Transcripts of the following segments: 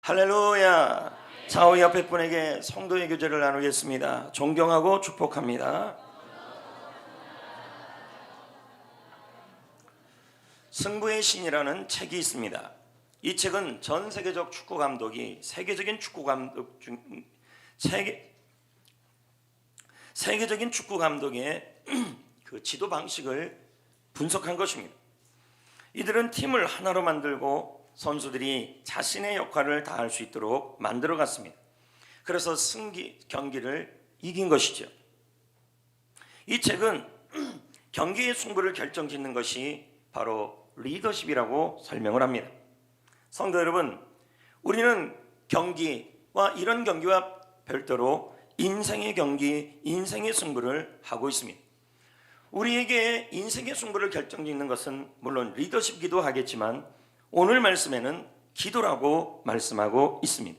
할렐루야. 좌우 옆에 분에게 성도의 교제를 나누겠습니다. 존경하고 축복합니다. 승부의 신이라는 책이 있습니다. 이 책은 전 세계적 축구 감독이 세계적인 축구 감독의 그 지도 방식을 분석한 것입니다. 이들은 팀을 하나로 만들고 선수들이 자신의 역할을 다할 수 있도록 만들어 갔습니다. 그래서 경기를 이긴 것이죠. 이 책은 경기의 승부를 결정짓는 것이 바로 리더십이라고 설명을 합니다. 성도 여러분, 우리는 경기와 이런 경기와 별도로 인생의 경기, 인생의 승부를 하고 있습니다. 우리에게 인생의 승부를 결정짓는 것은 물론 리더십이기도 하겠지만 오늘 말씀에는 기도라고 말씀하고 있습니다.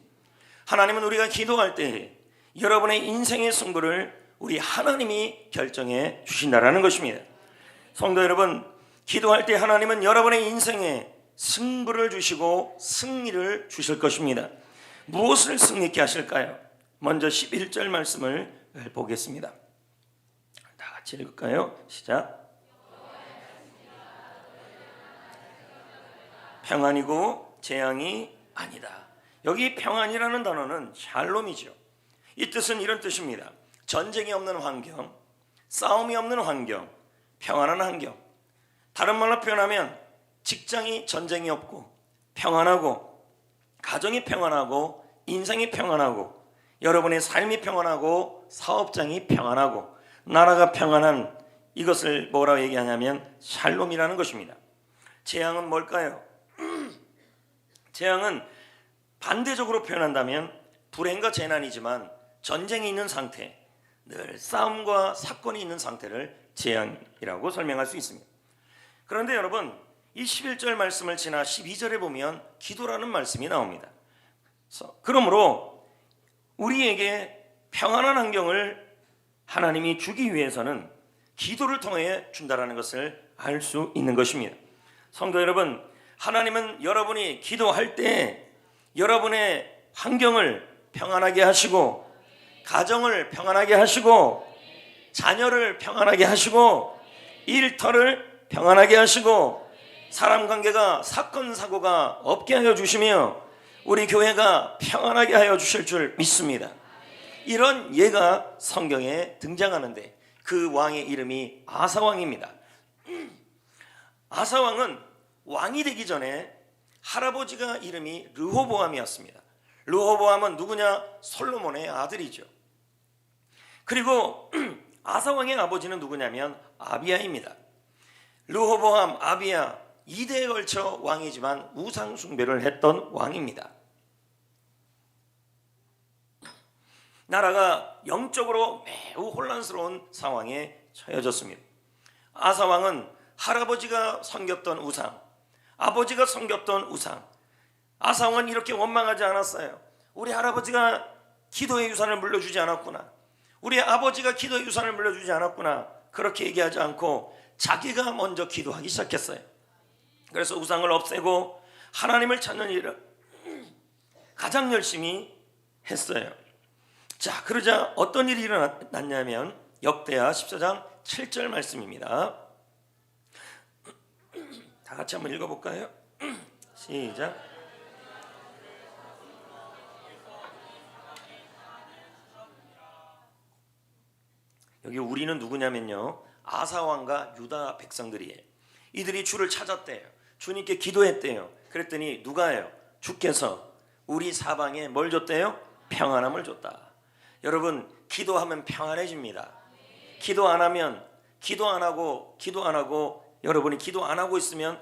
하나님은 우리가 기도할 때 여러분의 인생의 승부를 우리 하나님이 결정해 주신다라는 것입니다. 성도 여러분, 기도할 때 하나님은 여러분의 인생에 승부를 주시고 승리를 주실 것입니다. 무엇을 승리케 하실까요? 먼저 11절 말씀을 보겠습니다. 다 같이 읽을까요? 시작. 평안이고 재앙이 아니다. 여기 평안이라는 단어는 샬롬이죠. 이 뜻은 이런 뜻입니다. 전쟁이 없는 환경, 싸움이 없는 환경, 평안한 환경. 다른 말로 표현하면 직장이 전쟁이 없고 평안하고, 가정이 평안하고, 인생이 평안하고, 여러분의 삶이 평안하고, 사업장이 평안하고, 나라가 평안한, 이것을 뭐라고 얘기하냐면 샬롬이라는 것입니다. 재앙은 뭘까요? 재앙은 반대적으로 표현한다면 불행과 재난이지만 전쟁이 있는 상태, 늘 싸움과 사건이 있는 상태를 재앙이라고 설명할 수 있습니다. 그런데 여러분, 이 11절 말씀을 지나 12절에 보면 기도라는 말씀이 나옵니다. 그러므로 우리에게 평안한 환경을 하나님이 주기 위해서는 기도를 통해 준다는 것을 알 수 있는 것입니다. 성도 여러분, 하나님은 여러분이 기도할 때 여러분의 환경을 평안하게 하시고, 가정을 평안하게 하시고, 자녀를 평안하게 하시고, 일터를 평안하게 하시고, 사람 관계가 사건 사고가 없게 하여 주시며 우리 교회가 평안하게 하여 주실 줄 믿습니다. 이런 예가 성경에 등장하는데 그 왕의 이름이 아사왕입니다. 아사왕은 왕이 되기 전에 할아버지가 이름이 르호보암이었습니다. 르호보암은 누구냐? 솔로몬의 아들이죠. 그리고 아사왕의 아버지는 누구냐면 아비야입니다. 르호보암, 아비야 2대에 걸쳐 왕이지만 우상 숭배를 했던 왕입니다. 나라가 영적으로 매우 혼란스러운 상황에 처해졌습니다. 아사왕은 할아버지가 섬겼던 우상, 아버지가 섬겼던 우상, 아사왕은 이렇게 원망하지 않았어요. 우리 할아버지가 기도의 유산을 물려주지 않았구나, 우리 아버지가 기도의 유산을 물려주지 않았구나, 그렇게 얘기하지 않고 자기가 먼저 기도하기 시작했어요. 그래서 우상을 없애고 하나님을 찾는 일을 가장 열심히 했어요. 자, 그러자 어떤 일이 일어났냐면 역대하 14장 7절 말씀입니다. 다 같이 한번 읽어볼까요? 시작. 여기 우리는 누구냐면요, 아사왕과 유다 백성들이에요. 이들이 주를 찾았대요. 주님께 기도했대요. 그랬더니 누가요? 주께서 우리 사방에 뭘 줬대요? 평안함을 줬다. 여러분, 기도하면 평안해집니다. 기도 안 하면, 기도 안 하고 여러분이 기도 안 하고 있으면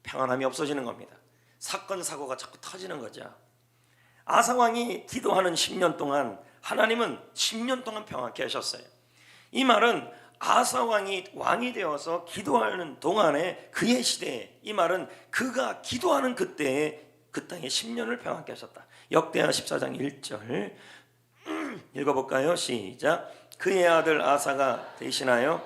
평안함이 없어지는 겁니다. 사건 사고가 자꾸 터지는 거죠. 아사왕이 기도하는 10년 동안 하나님은 10년 동안 평안케 하셨어요. 이 말은 아사왕이 왕이 되어서 기도하는 동안에 그의 시대에, 이 말은 그가 기도하는 그때에 그 땅에 10년을 평안케 하셨다. 역대하 14장 1절 읽어볼까요? 시작. 그의 아들 아사가 대신하여,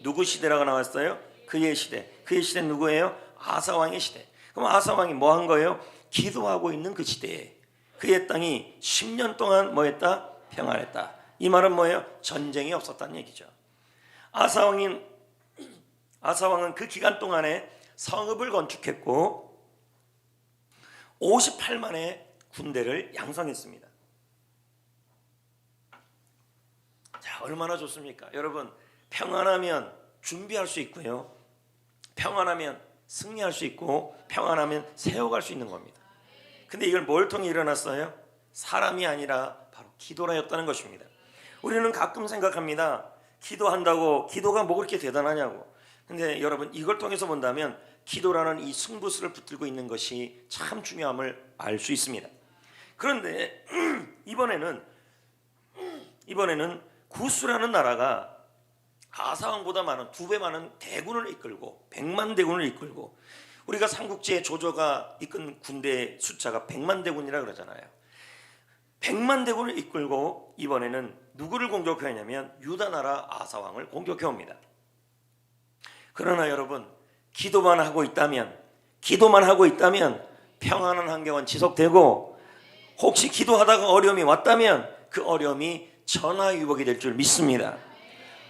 누구 시대라고 나왔어요? 그의 시대. 그의 시대는 누구예요? 아사왕의 시대. 그럼 아사왕이 뭐 한 거예요? 기도하고 있는 그 시대에 그의 땅이 10년 동안 뭐했다? 평안했다. 이 말은 뭐예요? 전쟁이 없었다는 얘기죠. 아사왕은 그 기간 동안에 성읍을 건축했고 58만의 군대를 양성했습니다. 자, 얼마나 좋습니까? 여러분, 평안하면 준비할 수 있고요, 평안하면 승리할 수 있고, 평안하면 세워갈 수 있는 겁니다. 근데 이걸 뭘 통해 일어났어요? 사람이 아니라 바로 기도라였다는 것입니다. 우리는 가끔 생각합니다. 기도한다고 기도가 뭐 그렇게 대단하냐고. 근데 여러분, 이걸 통해서 본다면 기도라는 이 승부수를 붙들고 있는 것이 참 중요함을 알 수 있습니다. 그런데 이번에는 구스라는 나라가 아사왕보다 많은 2배 많은 대군을 이끌고 100만 대군을 이끌고, 우리가 삼국지의 조조가 이끈 군대 숫자가 100만 대군이라 그러잖아요. 100만 대군을 이끌고 이번에는 누구를 공격하냐면 유다 나라 아사왕을 공격해 옵니다. 그러나 여러분, 기도만 하고 있다면 평안한 환경은 지속되고, 혹시 기도하다가 어려움이 왔다면 그 어려움이 전화위복이 될 줄 믿습니다.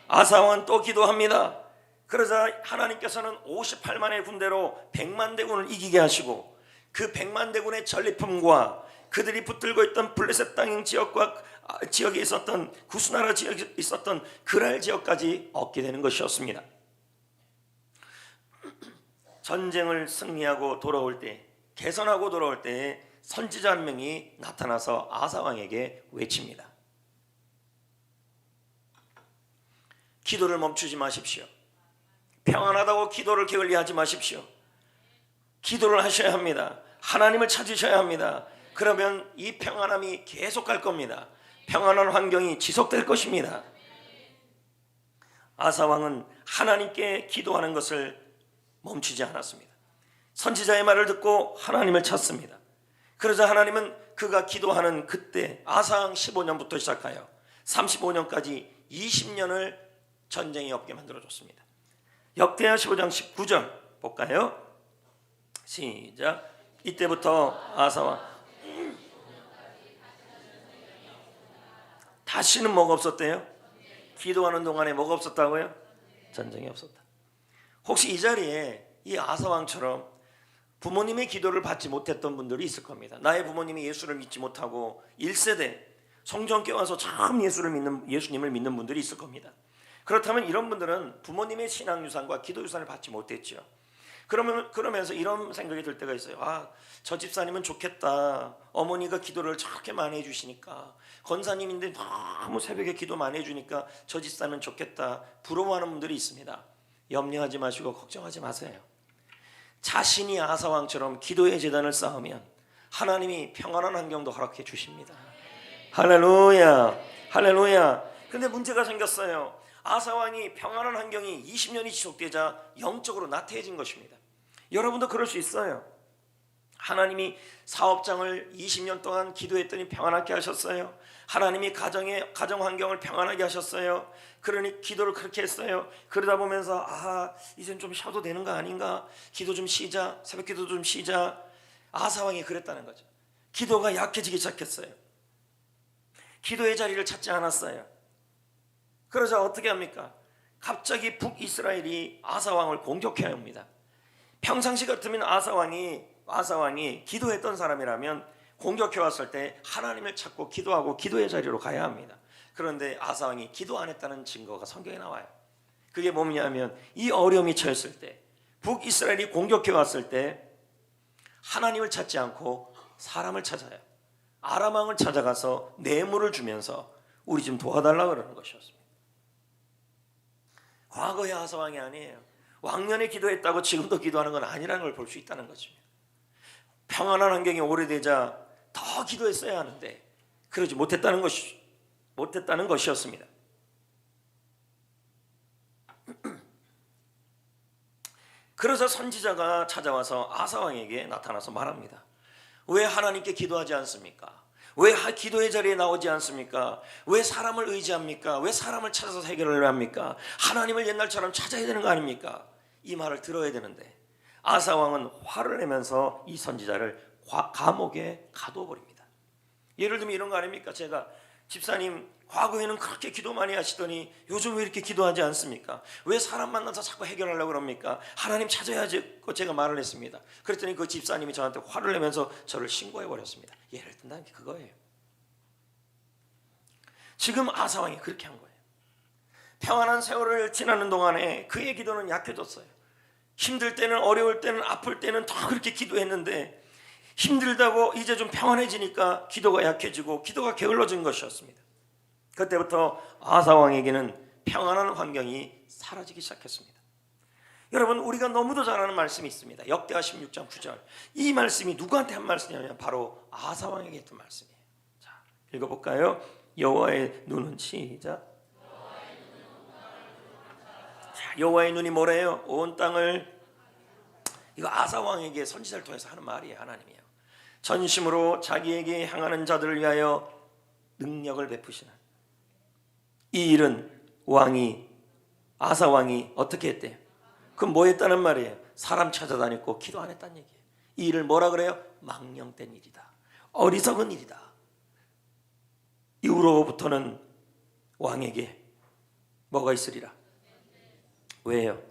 아사왕은 또 기도합니다. 그러자 하나님께서는 58만의 군대로 100만 대군을 이기게 하시고, 그 100만 대군의 전리품과 그들이 붙들고 있던 블레셋 땅 지역에 있었던 구스나라 지역에 있었던 그랄 지역까지 얻게 되는 것이었습니다. 전쟁을 승리하고 돌아올 때, 개선하고 돌아올 때에 선지자 한 명이 나타나서 아사왕에게 외칩니다. 기도를 멈추지 마십시오. 평안하다고 기도를 게을리하지 마십시오. 기도를 하셔야 합니다. 하나님을 찾으셔야 합니다. 그러면 이 평안함이 계속 갈 겁니다. 평안한 환경이 지속될 것입니다. 아사왕은 하나님께 기도하는 것을 멈추지 않았습니다. 선지자의 말을 듣고 하나님을 찾습니다. 그러자 하나님은 그가 기도하는 그때 아사왕 15년부터 시작하여 35년까지 20년을 전쟁이 없게 만들어줬습니다. 역대하 15장 19절 볼까요? 시작. 이때부터 아사왕 다시는 뭐가 없었대요? 기도하는 동안에 뭐가 없었다고요? 전쟁이 없었다. 혹시 이 자리에 이 아사왕처럼 부모님의 기도를 받지 못했던 분들이 있을 겁니다. 나의 부모님이 예수를 믿지 못하고 1세대 성전교회 와서 참 예수님을 믿는 분들이 있을 겁니다. 그렇다면 이런 분들은 부모님의 신앙유산과 기도유산을 받지 못했죠. 그러면서 이런 생각이 들 때가 있어요. 아, 저 집사님은 좋겠다. 어머니가 기도를 저렇게 많이 해주시니까, 권사님인데 너무 새벽에 기도 많이 해주니까 저 집사님은 좋겠다. 부러워하는 분들이 있습니다. 염려하지 마시고 걱정하지 마세요. 자신이 아사왕처럼 기도의 재단을 쌓으면 하나님이 평안한 환경도 허락해 주십니다. 할렐루야, 할렐루야. 근데 문제가 생겼어요. 아사왕이 평안한 환경이 20년이 지속되자 영적으로 나태해진 것입니다. 여러분도 그럴 수 있어요. 하나님이 사업장을 20년 동안 기도했더니 평안하게 하셨어요. 하나님이 가정 환경을 평안하게 하셨어요. 그러니 기도를 그렇게 했어요. 그러다 보면서 이젠 좀 쉬어도 되는 거 아닌가? 기도 좀 쉬자. 새벽 기도 좀 쉬자. 아사왕이 그랬다는 거죠. 기도가 약해지기 시작했어요. 기도의 자리를 찾지 않았어요. 그러자 어떻게 합니까? 갑자기 북이스라엘이 아사왕을 공격해야 합니다. 평상시 같으면 아사왕이 기도했던 사람이라면 공격해 왔을 때 하나님을 찾고 기도하고 기도의 자리로 가야 합니다. 그런데 아사왕이 기도 안 했다는 증거가 성경에 나와요. 그게 뭐냐면 이 어려움이 처했을 때, 북이스라엘이 공격해 왔을 때 하나님을 찾지 않고 사람을 찾아요. 아람 왕을 찾아가서 뇌물을 주면서 우리 좀 도와달라고 그러는 것이었습니다. 과거의 아사왕이 아니에요. 왕년에 기도했다고 지금도 기도하는 건 아니라는 걸 볼 수 있다는 거죠. 평안한 환경이 오래되자 더 기도했어야 하는데 그러지 못했다는 것이었습니다. 그래서 선지자가 찾아와서 아사왕에게 나타나서 말합니다. 왜 하나님께 기도하지 않습니까? 왜 기도의 자리에 나오지 않습니까? 왜 사람을 의지합니까? 왜 사람을 찾아서 해결을 합니까? 하나님을 옛날처럼 찾아야 되는 거 아닙니까? 이 말을 들어야 되는데 아사왕은 화를 내면서 이 선지자를 감옥에 가둬버립니다. 예를 들면 이런 거 아닙니까? 제가 집사님 과거에는 그렇게 기도 많이 하시더니 요즘 왜 이렇게 기도하지 않습니까? 왜 사람 만나서 자꾸 해결하려고 그럽니까? 하나님 찾아야지. 제가 말을 했습니다. 그랬더니 그 집사님이 저한테 화를 내면서 저를 신고해버렸습니다. 예를 든다는 게 그거예요. 지금 아사왕이 그렇게 한 거예요. 평안한 세월을 지나는 동안에 그의 기도는 약해졌어요. 힘들 때는, 어려울 때는, 아플 때는 더 그렇게 기도했는데 힘들다고 이제 좀 평안해지니까 기도가 약해지고 기도가 게을러진 것이었습니다. 그때부터 아사왕에게는 평안한 환경이 사라지기 시작했습니다. 여러분, 우리가 너무도 잘 아는 말씀이 있습니다. 역대하 16장 9절. 이 말씀이 누구한테 한 말씀이냐면 바로 아사왕에게 했던 말씀이에요. 자, 읽어볼까요? 여호와의 눈은 시작. 자, 여호와의 눈이 뭐래요? 온 땅을. 이거 아사왕에게 선지자를 통해서 하는 말이에요. 하나님이에요. 전심으로 자기에게 향하는 자들을 위하여 능력을 베푸시는. 이 일은 아사왕이 어떻게 했대요? 그럼 뭐 했다는 말이에요? 사람 찾아다녔고 기도 안 했다는 얘기예요. 이 일을 뭐라 그래요? 망령된 일이다, 어리석은 일이다. 이후로부터는 왕에게 뭐가 있으리라? 왜요?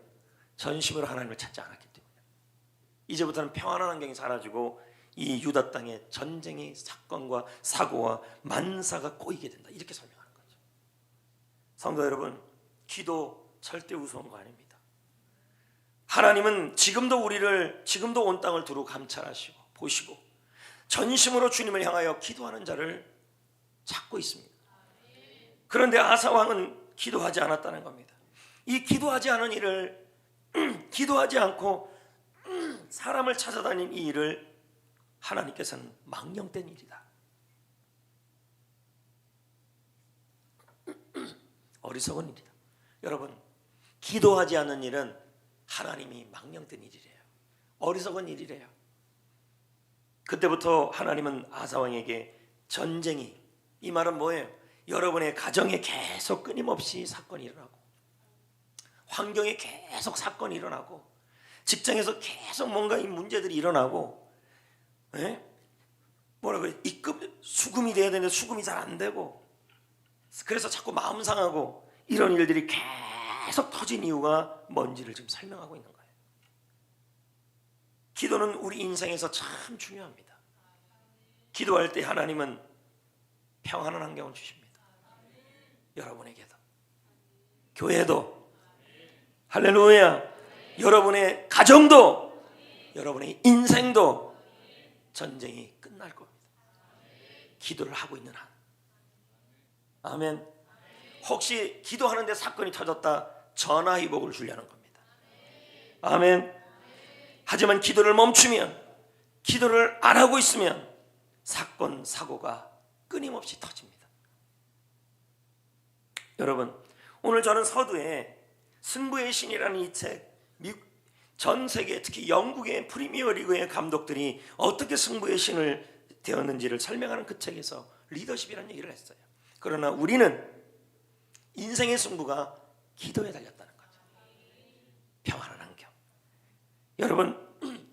전심으로 하나님을 찾지 않았기 때문에. 이제부터는 평안한 환경이 사라지고 이 유다 땅에 전쟁의 사건과 사고와 만사가 꼬이게 된다. 이렇게 설명하는 거죠. 성도 여러분, 기도 절대 우스운 거 아닙니다. 하나님은 지금도 온 땅을 두루 감찰하시고 보시고 전심으로 주님을 향하여 기도하는 자를 찾고 있습니다. 그런데 아사왕은 기도하지 않았다는 겁니다. 이 기도하지 않은 일을 기도하지 않고 사람을 찾아다닌 이 일을 하나님께서는 망령된 일이다, 어리석은 일이다. 여러분, 기도하지 않는 일은 하나님이 망령된 일이래요. 어리석은 일이래요. 그때부터 하나님은 아사왕에게 전쟁이, 이 말은 뭐예요? 여러분의 가정에 계속 끊임없이 사건이 일어나고, 환경에 계속 사건이 일어나고, 직장에서 계속 뭔가 이 문제들이 일어나고, 뭐라 그래? 입금 수금이 돼야 되는데 수금이 잘 안 되고, 그래서 자꾸 마음 상하고, 이런 일들이 계속 터진 이유가 뭔지를 지금 설명하고 있는 거예요. 기도는 우리 인생에서 참 중요합니다. 기도할 때 하나님은 평안한 환경을 주십니다. 여러분에게도, 교회도, 할렐루야, 여러분의 가정도, 여러분의 인생도 전쟁이 끝날 겁니다. 기도를 하고 있는 한. 아멘. 혹시 기도하는데 사건이 터졌다, 전화위복을 주려는 겁니다. 아멘. 하지만 기도를 멈추면, 기도를 안 하고 있으면 사건, 사고가 끊임없이 터집니다. 여러분, 오늘 저는 서두에 승부의 신이라는 이 책, 전 세계 특히 영국의 프리미어 리그의 감독들이 어떻게 승부의 신을 되었는지를 설명하는 그 책에서 리더십이라는 얘기를 했어요. 그러나 우리는 인생의 승부가 기도에 달렸다는 거죠. 평안한 환경. 여러분,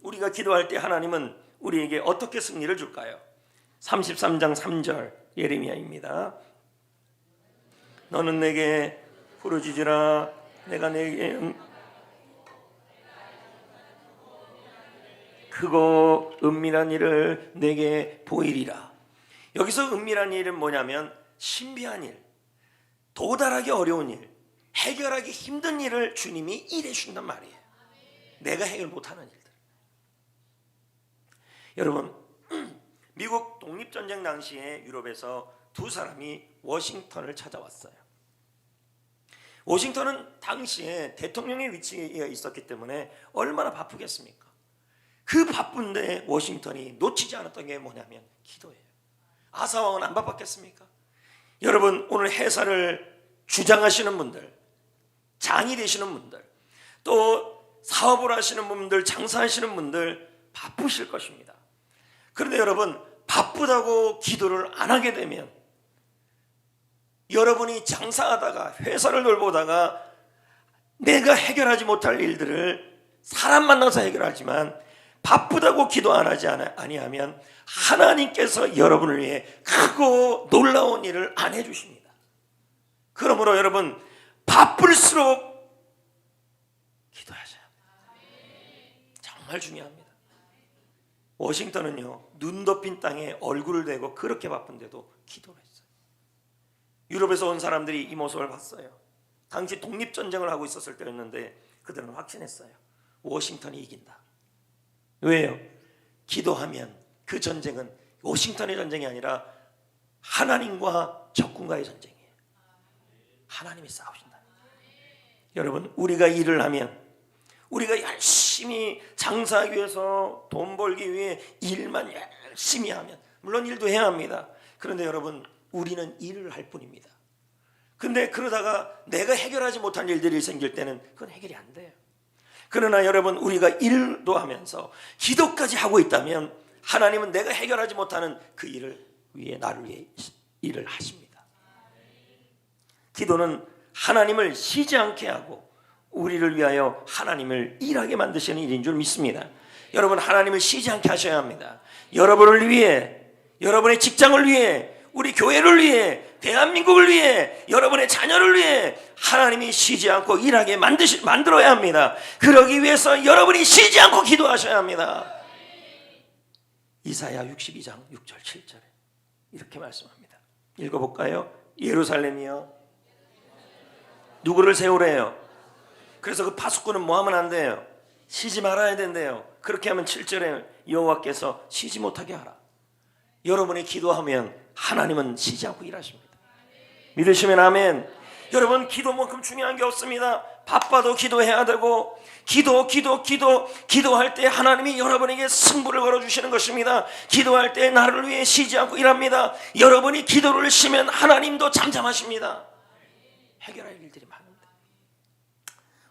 우리가 기도할 때 하나님은 우리에게 어떻게 승리를 줄까요? 33장 3절 예레미야입니다. 너는 내게 부르짖으라, 내가 내게 크고 은밀한 일을 내게 보이리라. 여기서 은밀한 일은 뭐냐면 신비한 일, 도달하기 어려운 일, 해결하기 힘든 일을 주님이 일해 주신단 말이에요. 내가 해결 못하는 일들. 여러분, 미국 독립전쟁 당시에 유럽에서 두 사람이 워싱턴을 찾아왔어요. 워싱턴은 당시에 대통령의 위치에 있었기 때문에 얼마나 바쁘겠습니까? 그 바쁜데 워싱턴이 놓치지 않았던 게 뭐냐면 기도예요. 아사왕은 안 바빴겠습니까? 여러분, 오늘 회사를 주장하시는 분들, 장이 되시는 분들, 또 사업을 하시는 분들, 장사하시는 분들 바쁘실 것입니다. 그런데 여러분, 바쁘다고 기도를 안 하게 되면 여러분이 장사하다가 회사를 돌보다가 내가 해결하지 못할 일들을 사람 만나서 해결하지만 바쁘다고 기도 안 하지 아니하면 하나님께서 여러분을 위해 크고 놀라운 일을 안 해주십니다. 그러므로 여러분, 바쁠수록 기도하셔야 합니다. 정말 중요합니다. 워싱턴은요, 눈 덮인 땅에 얼굴을 대고 그렇게 바쁜데도 기도를 했어요. 유럽에서 온 사람들이 이 모습을 봤어요. 당시 독립전쟁을 하고 있었을 때였는데 그들은 확신했어요. 워싱턴이 이긴다. 왜요? 기도하면 그 전쟁은 워싱턴의 전쟁이 아니라 하나님과 적군과의 전쟁이에요. 하나님이 싸우신다. 여러분, 우리가 일을 하면, 우리가 열심히 장사하기 위해서, 돈 벌기 위해 일만 열심히 하면, 물론 일도 해야 합니다. 그런데 여러분, 우리는 일을 할 뿐입니다. 근데 그러다가 내가 해결하지 못한 일들이 생길 때는 그건 해결이 안 돼요. 그러나 여러분, 우리가 일도 하면서 기도까지 하고 있다면 하나님은 내가 해결하지 못하는 그 일을 위해, 나를 위해 일을 하십니다. 기도는 하나님을 쉬지 않게 하고 우리를 위하여 하나님을 일하게 만드시는 일인 줄 믿습니다. 여러분, 하나님을 쉬지 않게 하셔야 합니다. 여러분을 위해, 여러분의 직장을 위해, 우리 교회를 위해, 대한민국을 위해, 여러분의 자녀를 위해 하나님이 쉬지 않고 일하게 만들어야 합니다. 그러기 위해서 여러분이 쉬지 않고 기도하셔야 합니다. 이사야 62장 6절 7절에 이렇게 말씀합니다. 읽어볼까요? 예루살렘이여, 누구를 세우래요? 그래서 그 파수꾼은 뭐 하면 안 돼요? 쉬지 말아야 된대요. 그렇게 하면 7절에 여호와께서 쉬지 못하게 하라. 여러분이 기도하면 하나님은 쉬지 않고 일하십니다. 믿으시면 아멘. 여러분, 기도만큼 중요한 게 없습니다. 바빠도 기도해야 되고, 기도할 때 하나님이 여러분에게 승부를 걸어주시는 것입니다. 기도할 때 나를 위해 쉬지 않고 일합니다. 여러분이 기도를 쉬면 하나님도 잠잠하십니다. 해결할 일들이 많은데,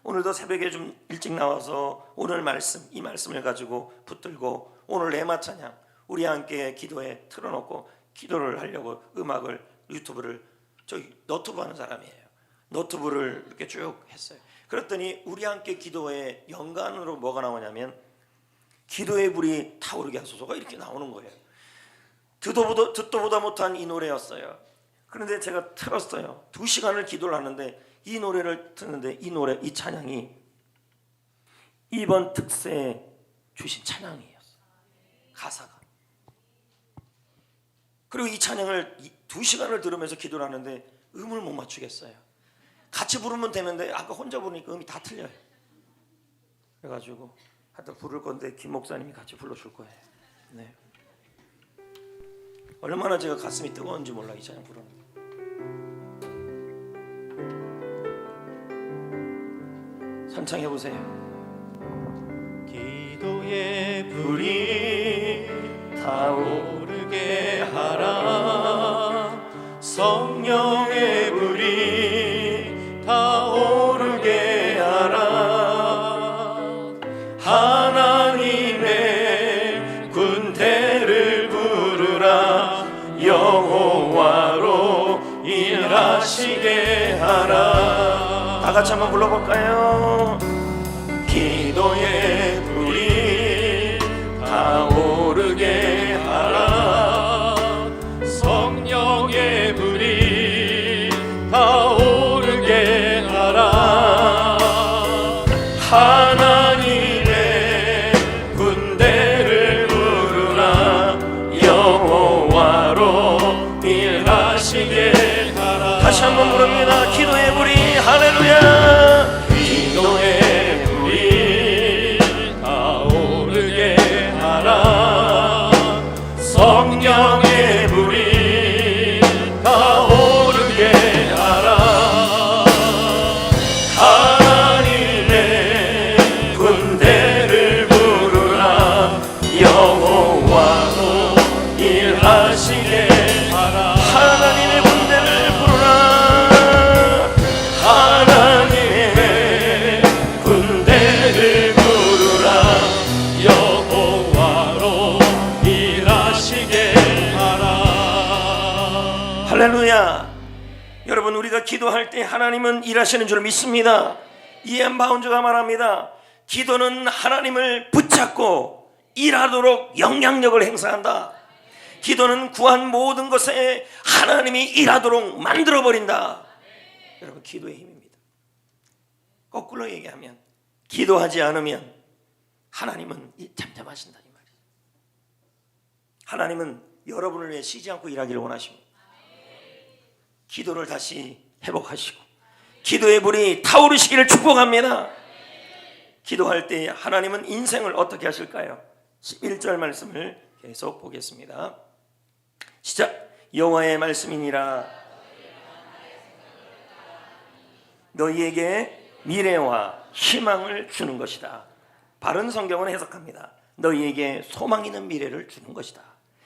오늘도 새벽에 좀 일찍 나와서 오늘 말씀, 이 말씀을 가지고 붙들고 오늘 레마 찬양 우리 함께 기도에 틀어놓고 기도를 하려고 음악을, 유튜브를, 저기 너튜브 하는 사람이에요. 너튜브를 이렇게 쭉 했어요. 그랬더니 우리 함께 기도에 연관으로 뭐가 나오냐면 기도의 불이 타오르게 하소서가 이렇게 나오는 거예요. 듣도 보다 못한 이 노래였어요. 그런데 제가 틀었어요. 2시간을 기도를 하는데 이 노래를 듣는데 이 찬양이 이번 특세에 주신 찬양이었어요. 가사가. 그리고 이 찬양을 2시간을 들으면서 기도를 하는데 음을 못 맞추겠어요. 같이 부르면 되는데 아까 혼자 부르니까 음이 다 틀려요. 그래가지고 하여튼 부를 건데 김 목사님이 같이 불러줄 거예요. 네. 얼마나 제가 가슴이 뜨거운지 몰라, 이 찬양 부르는 거. 선창해보세요. 기도의 불이 타오르게 하라. 성령의 불이 타오르게 하라. 하나님의 군대를 부르라. 여호와로 일하시게 하라. 다 같이 한번 불러볼까요? 기도의 불이 타오르게 하라. 성령의 불이 타오르게 하라. 하나님의 군대를 부르라. 여호와로 일하시게 하라. 다시 한번 부릅니다. 기도의 불이, 할렐루야. 기도의 불이 타오르게 하라. 성령의 불이 타오르게 하라. 하나님의 군대를 부르라. 여호와로 일하시게 하라. 하나님의 군대를 부르라. 하나님의 군대를 부르라. 여호와로 일하시게 하라. 할렐루야. 여러분, 우리가 기도할 때 하나님은 일하시는 줄 믿습니다. 이안 바운즈가 말합니다. 기도는 하나님을 붙잡고 일하도록 영향력을 행사한다. 기도는 구한 모든 것에 하나님이 일하도록 만들어버린다. 여러분, 기도의 힘입니다. 거꾸로 얘기하면 기도하지 않으면 하나님은 잠잠하신다 이 말이에요. 하나님은 여러분을 위해 쉬지 않고 일하기를 원하십니다. 기도를 다시 회복하시고 기도의 불이 타오르시기를 축복합니다. 기도할 때 하나님은 인생을 어떻게 하실까요? 11절 말씀을 계속 보겠습니다. 시작. 여호와의 말씀이니라. 너희에게 미래와 희망을 주는 것이다. 바른 성경은 해석합니다. 너희에게 소망 있는 미래를 주는 것이다.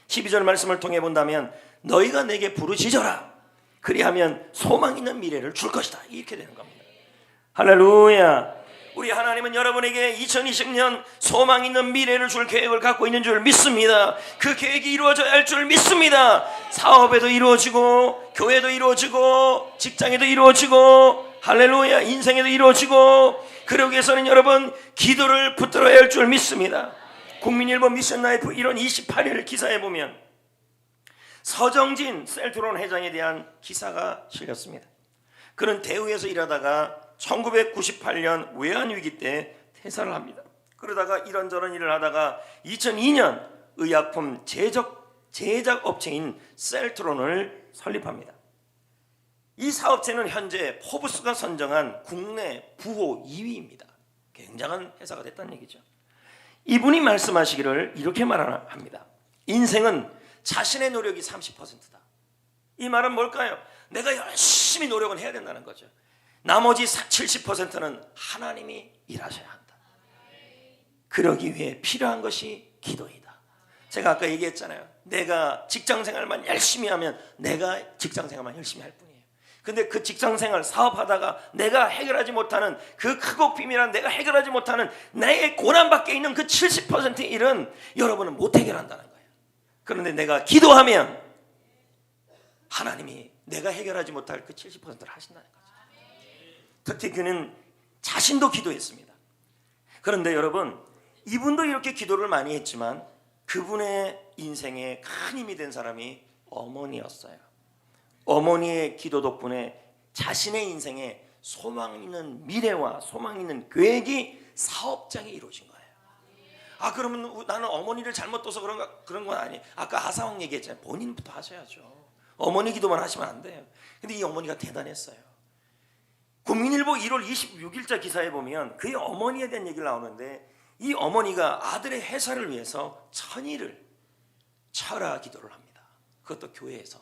12절 말씀을 통해 본다면 너희가 내게 부르짖어라. 그리하면 소망 있는 미래를 줄 것이다. 이렇게 되는 겁니다. 할렐루야. 우리 하나님은 여러분에게 2020년 소망 있는 미래를 줄 계획을 갖고 있는 줄 믿습니다. 그 계획이 이루어져야 할 줄 믿습니다. 사업에도 이루어지고 교회도 이루어지고 직장에도 이루어지고 할렐루야 인생에도 이루어지고 그러기 위해서는 여러분 기도를 붙들어야 할 줄 믿습니다. 국민일보 미션라이프 1월 28일 기사에 보면 서정진 셀트론 회장에 대한 기사가 실렸습니다. 그는 대우에서 일하다가 1998년 외환위기 때 퇴사를 합니다. 그러다가 이런저런 일을 하다가 2002년 의약품 제작 업체인 셀트론을 설립합니다. 이 사업체는 현재 포브스가 선정한 국내 부호 2위입니다. 굉장한 회사가 됐다는 얘기죠. 이분이 말씀하시기를 이렇게 말합니다. 인생은 자신의 노력이 30%다. 이 말은 뭘까요? 내가 열심히 노력은 해야 된다는 거죠. 나머지 70%는 하나님이 일하셔야 한다. 그러기 위해 필요한 것이 기도이다. 제가 아까 얘기했잖아요. 내가 직장생활만 열심히 하면 내가 직장생활만 열심히 할 뿐이에요. 근데 그 직장생활 사업하다가 내가 해결하지 못하는 그 크고 비밀한 내가 해결하지 못하는 나의 고난 밖에 있는 그 70%의 일은 여러분은 못 해결한다는 거예요. 그런데 내가 기도하면 하나님이 내가 해결하지 못할 그 70%를 하신다는 거죠. 특히 그는 자신도 기도했습니다. 그런데 여러분 이분도 이렇게 기도를 많이 했지만 그분의 인생에 큰 힘이 된 사람이 어머니였어요. 어머니의 기도 덕분에 자신의 인생에 소망 있는 미래와 소망 있는 계획이 사업장에 이루어진 거예요. 아 그러면 나는 어머니를 잘못 둬서 그런 건 아니에요. 아까 하사왕 얘기했잖아요. 본인부터 하셔야죠. 어머니 기도만 하시면 안 돼요. 근데 이 어머니가 대단했어요. 국민일보 1월 26일자 기사에 보면 그의 어머니에 대한 얘기를 나오는데 이 어머니가 아들의 회사를 위해서 천일을 철야 기도를 합니다. 그것도 교회에서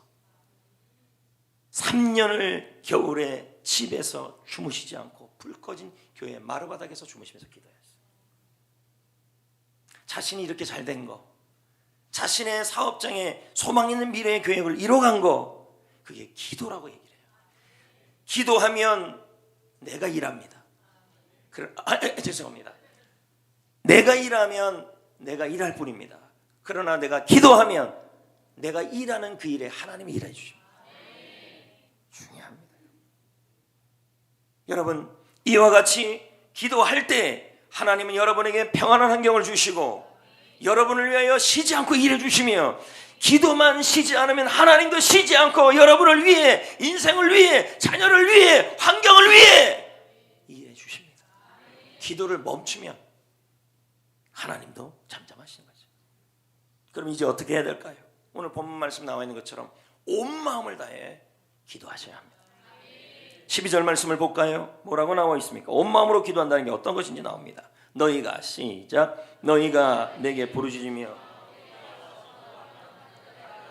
3년을 겨울에 집에서 주무시지 않고 불 꺼진 교회 마루바닥에서 주무시면서 기도했어요. 자신이 이렇게 잘된 거, 자신의 사업장에 소망 있는 미래의 계획을 이뤄간 거, 그게 기도라고 얘기를 해요. 기도하면 내가 일합니다. 죄송합니다. 내가 일하면 내가 일할 뿐입니다. 그러나 내가 기도하면 내가 일하는 그 일에 하나님이 일해 주십니다. 중요합니다. 여러분 이와 같이 기도할 때 하나님은 여러분에게 평안한 환경을 주시고 여러분을 위하여 쉬지 않고 일해 주시며 기도만 쉬지 않으면 하나님도 쉬지 않고 여러분을 위해 인생을 위해 자녀를 위해 환경을 위해 일해 주십니다. 기도를 멈추면 하나님도 잠잠하시는 거죠. 그럼 이제 어떻게 해야 될까요? 오늘 본문 말씀 나와 있는 것처럼 온 마음을 다해 기도하셔야 합니다. 12절 말씀을 볼까요? 뭐라고 나와 있습니까? 온 마음으로 기도한다는 게 어떤 것인지 나옵니다. 너희가 시작. 너희가 내게 부르짖으며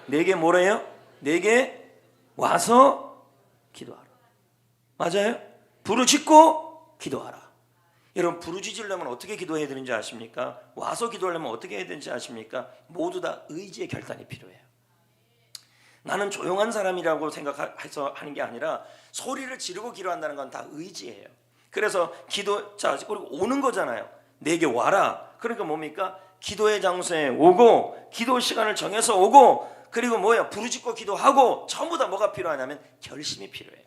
내게 뭐래요? 내게 와서 기도하라. 맞아요? 부르짖고 기도하라. 여러분 부르짖으려면 어떻게 기도해야 되는지 아십니까? 와서 기도하려면 어떻게 해야 되는지 아십니까? 모두 다 의지의 결단이 필요해요. 나는 조용한 사람이라고 생각해서 하는 게 아니라 소리를 지르고 기도한다는 건 다 의지예요. 그래서 그리고 오는 거잖아요. 내게 와라. 그러니까 뭡니까? 기도의 장소에 오고 기도 시간을 정해서 오고 그리고 부르짖고 기도하고 전부 다 뭐가 필요하냐면 결심이 필요해요.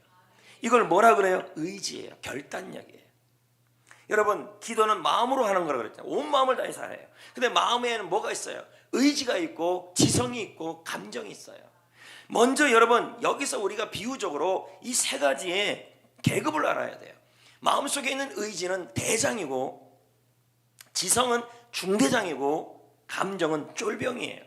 이걸 뭐라 그래요? 의지예요. 결단력이에요. 여러분, 기도는 마음으로 하는 거라고 그랬잖아요. 온 마음을 다해서 해요. 근데 마음에는 뭐가 있어요? 의지가 있고 지성이 있고 감정이 있어요. 먼저 여러분, 여기서 우리가 비유적으로 이 세 가지의 계급을 알아야 돼요. 마음속에 있는 의지는 대장이고, 지성은 중대장이고, 감정은 쫄병이에요.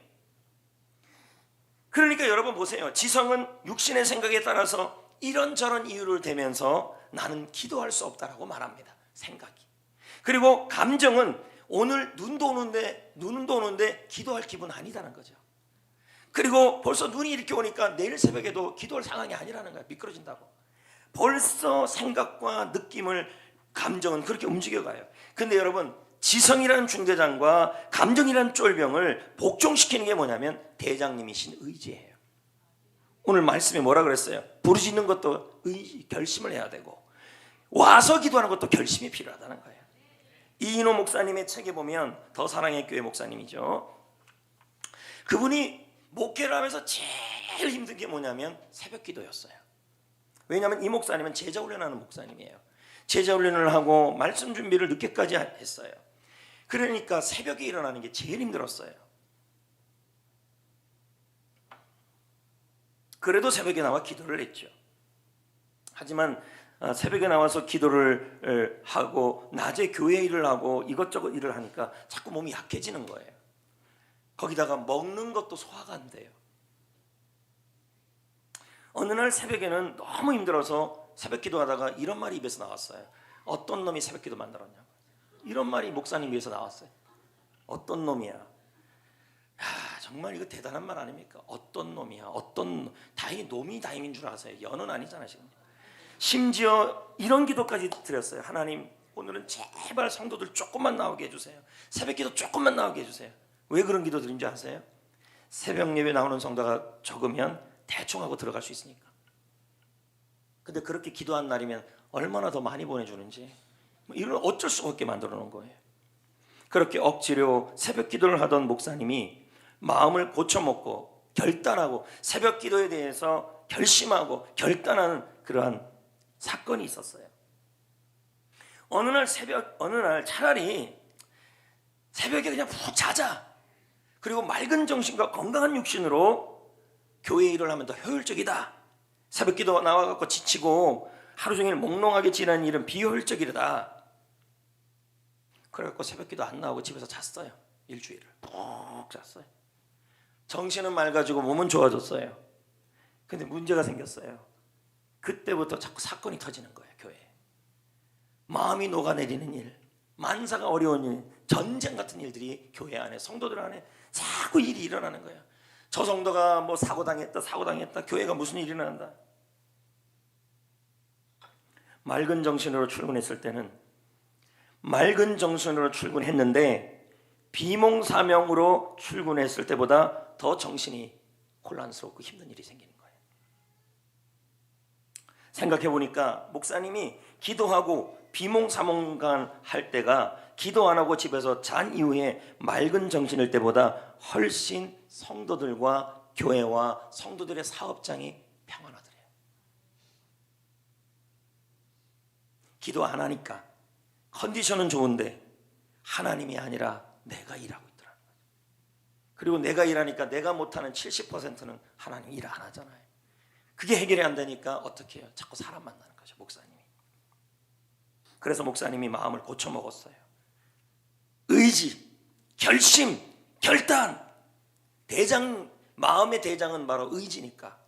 그러니까 여러분 보세요. 지성은 육신의 생각에 따라서 이런저런 이유를 대면서 나는 기도할 수 없다라고 말합니다. 생각이. 그리고 감정은 오늘 눈도 오는데 기도할 기분 아니다는 거죠. 그리고 벌써 눈이 이렇게 오니까 내일 새벽에도 기도할 상황이 아니라는 거야. 미끄러진다고. 벌써 생각과 느낌을, 감정은 그렇게 움직여가요. 근데 여러분, 지성이라는 중대장과 감정이라는 쫄병을 복종시키는 게 뭐냐면 대장님이신 의지예요. 오늘 말씀에 뭐라 그랬어요? 부르짖는 것도 의지, 결심을 해야 되고, 와서 기도하는 것도 결심이 필요하다는 거예요. 이인호 목사님의 책에 보면, 더 사랑의 교회 목사님이죠. 그분이 목회를 하면서 제일 힘든 게 뭐냐면 새벽 기도였어요. 왜냐하면 이 목사님은 제자 훈련하는 목사님이에요. 제자 훈련을 하고 말씀 준비를 늦게까지 했어요. 그러니까 새벽에 일어나는 게 제일 힘들었어요. 그래도 새벽에 나와 기도를 했죠. 하지만 새벽에 나와서 기도를 하고 낮에 교회 일을 하고 이것저것 일을 하니까 자꾸 몸이 약해지는 거예요. 거기다가 먹는 것도 소화가 안 돼요. 어느 날 새벽에는 너무 힘들어서 새벽 기도하다가 이런 말이 입에서 나왔어요. 어떤 놈이 새벽 기도 만들었냐고. 이런 말이 목사님 위에서 나왔어요. 어떤 놈이야. 정말 이거 대단한 말 아닙니까? 어떤 놈이야. 다행히 놈이 다임인 줄 아세요. 연은 아니잖아 지금. 심지어 이런 기도까지 드렸어요. 하나님, 오늘은 제발 성도들 조금만 나오게 해주세요. 새벽 기도 조금만 나오게 해주세요. 왜 그런 기도 드린 줄 아세요? 새벽 예배 나오는 성도가 적으면 대충 하고 들어갈 수 있으니까. 근데 그렇게 기도한 날이면 얼마나 더 많이 보내주는지, 이런 어쩔 수 없게 만들어 놓은 거예요. 그렇게 억지로 새벽 기도를 하던 목사님이 마음을 고쳐먹고 결단하고 새벽 기도에 대해서 결심하고 결단하는 그러한 사건이 있었어요. 어느 날 차라리 새벽에 그냥 푹 자자, 그리고 맑은 정신과 건강한 육신으로 교회 일을 하면 더 효율적이다. 새벽 기도 나와갖고 지치고 하루 종일 몽롱하게 지내는 일은 비효율적이다. 그래갖고 새벽 기도 안 나오고 집에서 잤어요. 일주일을 푹 잤어요. 정신은 맑아지고 몸은 좋아졌어요. 근데 문제가 생겼어요. 그때부터 자꾸 사건이 터지는 거예요. 교회에 마음이 녹아내리는 일, 만사가 어려운 일, 전쟁 같은 일들이 교회 안에, 성도들 안에 자꾸 일이 일어나는 거예요. 저 성도가 뭐 사고당했다, 교회가 무슨 일이 난다. 맑은 정신으로 출근했을 때는 맑은 정신으로 출근했는데 비몽사명으로 출근했을 때보다 더 정신이 혼란스럽고 힘든 일이 생기는 거예요. 생각해보니까 목사님이 기도하고 비몽사몽간 할 때가 기도 안 하고 집에서 잔 이후에 맑은 정신일 때보다 훨씬 성도들과 교회와 성도들의 사업장이 평안하더래요. 기도 안 하니까 컨디션은 좋은데 하나님이 아니라 내가 일하고 있더라는 거예요. 그리고 내가 일하니까 내가 못하는 70%는 하나님 일 안 하잖아요. 그게 해결이 안 되니까 어떻게 해요? 자꾸 사람 만나는 거죠, 목사님이. 그래서 목사님이 마음을 고쳐먹었어요. 의지, 결심, 결단. 마음의 대장은 바로 의지니까.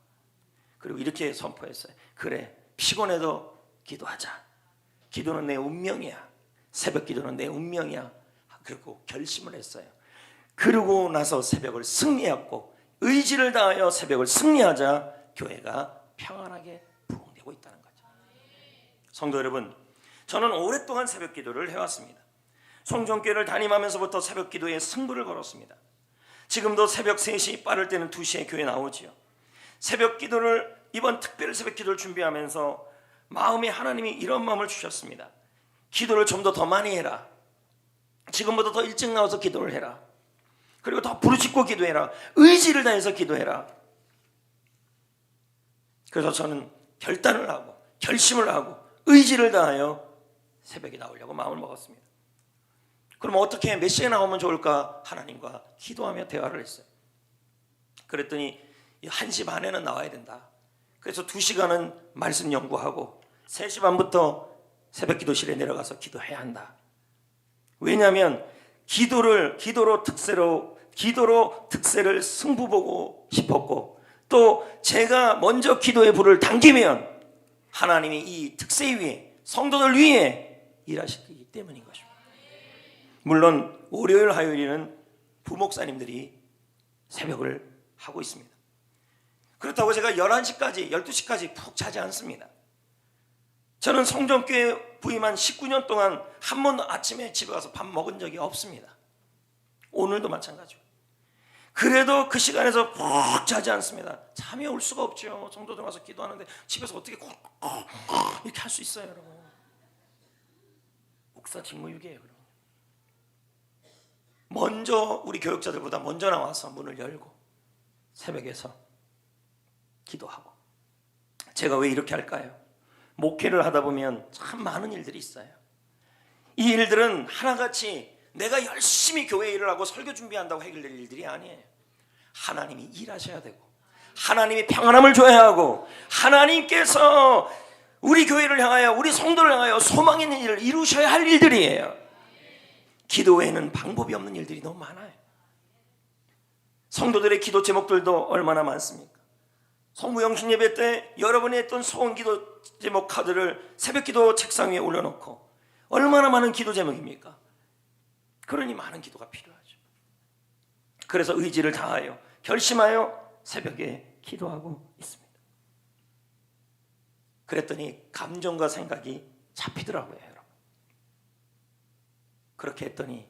그리고 이렇게 선포했어요. 그래, 피곤해도 기도하자. 기도는 내 운명이야. 새벽 기도는 내 운명이야. 그리고 결심을 했어요. 그러고 나서 새벽을 승리했고, 의지를 다하여 새벽을 승리하자 교회가 평안하게 부흥되고 있다는 거죠. 성도 여러분, 저는 오랫동안 새벽 기도를 해왔습니다. 송정교회를 담임하면서부터 새벽 기도에 승부를 걸었습니다. 지금도 새벽 3시, 빠를 때는 2시에 교회 나오지요. 새벽 기도를, 이번 특별 새벽 기도를 준비하면서 마음에 하나님이 이런 마음을 주셨습니다. 기도를 좀 더 많이 해라. 지금보다 더 일찍 나와서 기도를 해라. 그리고 더 부르짖고 기도해라. 의지를 다해서 기도해라. 그래서 저는 결단을 하고 결심을 하고 의지를 다하여 새벽에 나오려고 마음을 먹었습니다. 그럼 어떻게 몇 시에 나오면 좋을까? 하나님과 기도하며 대화를 했어요. 그랬더니 1시 반에는 나와야 된다. 그래서 2시간은 말씀 연구하고 3시 반부터 새벽 기도실에 내려가서 기도해야 한다. 왜냐하면 기도로 특세를 승부 보고 싶었고, 또 제가 먼저 기도의 불을 당기면 하나님이 이 특세 위에, 성도들 위에 일하시기 때문인 것입니다. 물론 월요일 화요일에는 부목사님들이 새벽을 하고 있습니다. 그렇다고 제가 11시까지 12시까지 푹 자지 않습니다. 저는 성전교회 부임한 19년 동안 한 번도 아침에 집에 가서 밥 먹은 적이 없습니다. 오늘도 마찬가지고. 그래도 그 시간에서 푹 자지 않습니다. 잠이 올 수가 없죠. 성도들 와서 기도하는데 집에서 어떻게 이렇게 할 수 있어요, 여러분? 목사 직무유기예요. 먼저 우리 교육자들보다 먼저 나와서 문을 열고 새벽에서 기도하고. 제가 왜 이렇게 할까요? 목회를 하다 보면 참 많은 일들이 있어요. 이 일들은 하나같이 내가 열심히 교회 일을 하고 설교 준비한다고 해결될 일들이 아니에요. 하나님이 일하셔야 되고, 하나님이 평안함을 줘야 하고, 하나님께서 우리 교회를 향하여, 우리 성도를 향하여 소망 있는 일을 이루셔야 할 일들이에요. 기도 외에는 방법이 없는 일들이 너무 많아요. 성도들의 기도 제목들도 얼마나 많습니까? 성부영신 예배 때 여러분이 했던 소원 기도 제목 카드를 새벽 기도 책상 위에 올려놓고, 얼마나 많은 기도 제목입니까? 그러니 많은 기도가 필요하죠. 그래서 의지를 다하여 결심하여 새벽에 기도하고 있습니다. 그랬더니 감정과 생각이 잡히더라고요, 여러분. 그렇게 했더니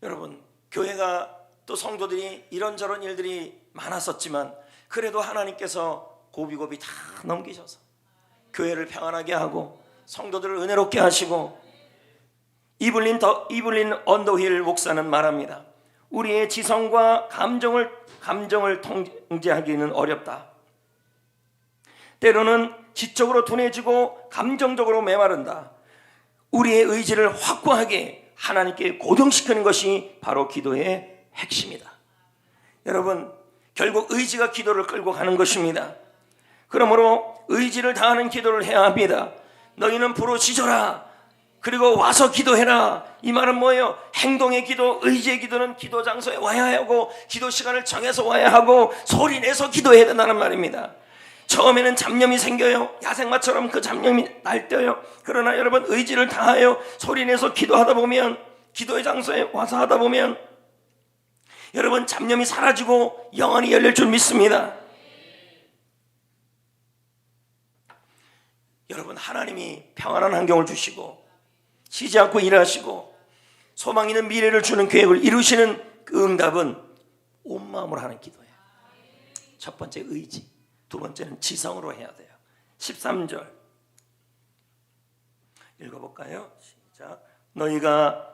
여러분, 교회가 또 성도들이 이런저런 일들이 많았었지만 그래도 하나님께서 고비고비 다 넘기셔서 교회를 평안하게 하고 성도들을 은혜롭게 하시고, 이블린 언더힐 목사는 말합니다. 우리의 지성과 감정을 통제하기는 어렵다. 때로는 지적으로 둔해지고 감정적으로 메마른다. 우리의 의지를 확고하게 하나님께 고정시키는 것이 바로 기도의 핵심이다. 여러분, 결국 의지가 기도를 끌고 가는 것입니다. 그러므로 의지를 다하는 기도를 해야 합니다. 너희는 부르짖어라, 그리고 와서 기도해라. 이 말은 뭐예요? 행동의 기도, 의지의 기도는 기도 장소에 와야 하고, 기도 시간을 정해서 와야 하고, 소리 내서 기도해야 된다는 말입니다. 처음에는 잡념이 생겨요. 야생마처럼 그 잡념이 날뛰어요. 그러나 여러분, 의지를 다하여 소리 내서 기도하다 보면, 기도의 장소에 와서 하다 보면 여러분, 잡념이 사라지고 영안이 열릴 줄 믿습니다. 여러분, 하나님이 평안한 환경을 주시고 쉬지 않고 일하시고 소망 있는 미래를 주는 계획을 이루시는 그 응답은 온 마음으로 하는 기도예요. 첫 번째 의지, 두 번째는 지성으로 해야 돼요. 13절 읽어볼까요? 시작. 너희가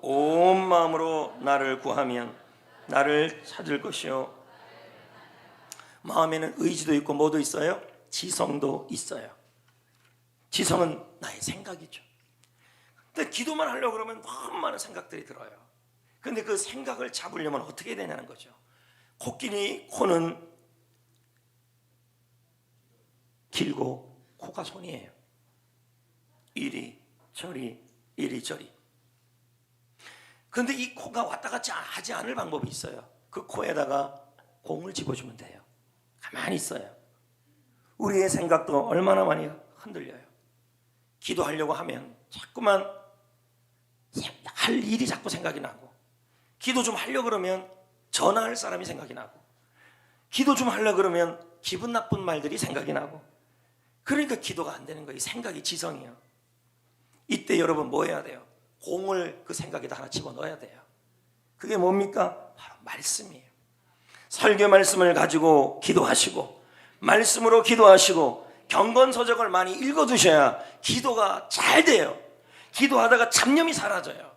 온 마음으로 나를 구하면 나를 찾을 것이요. 마음에는 의지도 있고 뭐도 있어요? 지성도 있어요. 지성은 나의 생각이죠. 근데 기도만 하려고 그러면 너무 많은 생각들이 들어요. 근데 그 생각을 잡으려면 어떻게 해야 되냐는 거죠. 코는 길고 코가 손이에요. 이리저리. 근데 이 코가 왔다 갔다 하지 않을 방법이 있어요. 그 코에다가 공을 집어주면 돼요. 가만히 있어요. 우리의 생각도 얼마나 많이 흔들려요. 기도하려고 하면 자꾸만 할 일이 자꾸 생각이 나고, 기도 좀 하려고 그러면 전화할 사람이 생각이 나고, 기도 좀 하려고 그러면 기분 나쁜 말들이 생각이 나고, 그러니까 기도가 안 되는 거예요. 생각이 지성이에요. 이때 여러분 뭐 해야 돼요? 공을 그 생각에다 하나 집어넣어야 돼요. 그게 뭡니까? 바로 말씀이에요. 설교 말씀을 가지고 기도하시고, 말씀으로 기도하시고, 경건서적을 많이 읽어두셔야 기도가 잘 돼요. 기도하다가 잡념이 사라져요.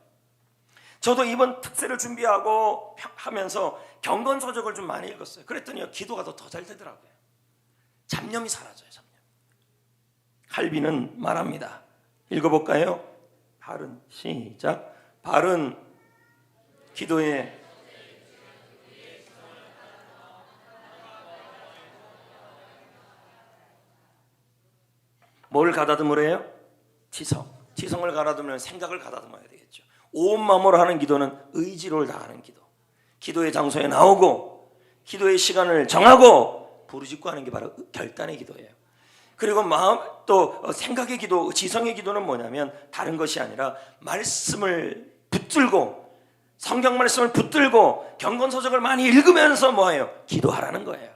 저도 이번 특세를 준비하고 하면서 경건서적을 좀 많이 읽었어요. 그랬더니 기도가 더 잘 되더라고요. 잡념이 사라져요. 잡념. 칼빈은 말합니다. 읽어볼까요? 바른 시작. 바른 기도에 뭘 가다듬으래요? 지성을 가다듬으면 생각을 가다듬어야 되겠죠. 온 마음으로 하는 기도는 의지를 다하는 기도. 기도의 장소에 나오고 기도의 시간을 정하고 부르짖고 하는 게 바로 결단의 기도예요. 그리고 마음 또 생각의 기도, 지성의 기도는 뭐냐면 다른 것이 아니라 말씀을 붙들고 성경 말씀을 붙들고 경건서적을 많이 읽으면서 뭐예요? 기도하라는 거예요.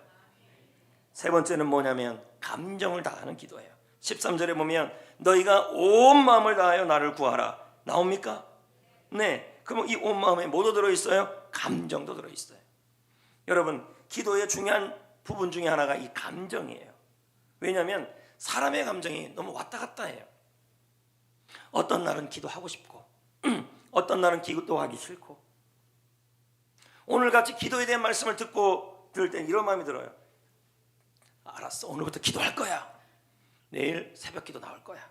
세 번째는 뭐냐면 감정을 다하는 기도예요. 13절에 보면 너희가 온 마음을 다하여 나를 구하라. 나옵니까? 네. 그럼 이 온 마음에 뭐도 들어있어요? 감정도 들어있어요. 여러분, 기도의 중요한 부분 중에 하나가 이 감정이에요. 왜냐하면 사람의 감정이 너무 왔다 갔다 해요. 어떤 날은 기도하고 싶고 어떤 날은 기도하기 싫고. 오늘같이 기도에 대한 말씀을 들을 땐 이런 마음이 들어요. 알았어, 오늘부터 기도할 거야. 내일 새벽 기도 나올 거야.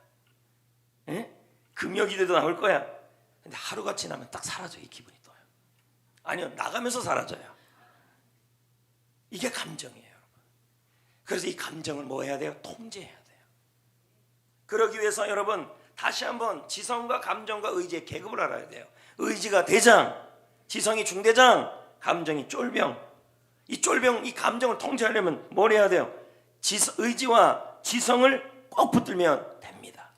금요 기도도 나올 거야. 근데 하루가 지나면 딱 사라져. 이 기분이 또요. 아니요, 나가면서 사라져요. 이게 감정이에요, 여러분. 그래서 이 감정을 뭐 해야 돼요? 통제해야 돼요. 그러기 위해서 여러분 다시 한번 지성과 감정과 의지의 계급을 알아야 돼요. 의지가 대장, 지성이 중대장, 감정이 쫄병. 이 쫄병, 이 감정을 통제하려면 뭘 해야 돼요? 의지와 지성을 꼭 붙들면 됩니다.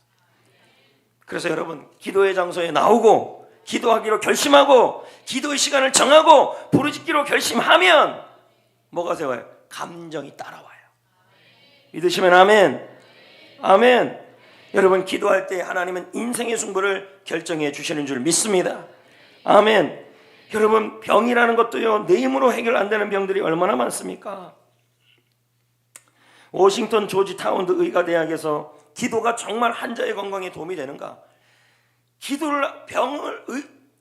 그래서 여러분 기도의 장소에 나오고 기도하기로 결심하고 기도의 시간을 정하고 부르짖기로 결심하면 뭐가 세워요? 감정이 따라와요. 믿으시면 아멘. 아멘. 여러분 기도할 때 하나님은 인생의 승부를 결정해 주시는 줄 믿습니다. 아멘. 여러분 병이라는 것도요 내 힘으로 해결 안 되는 병들이 얼마나 많습니까? 워싱턴 조지 타운드 의과대학에서 기도가 정말 환자의 건강에 도움이 되는가?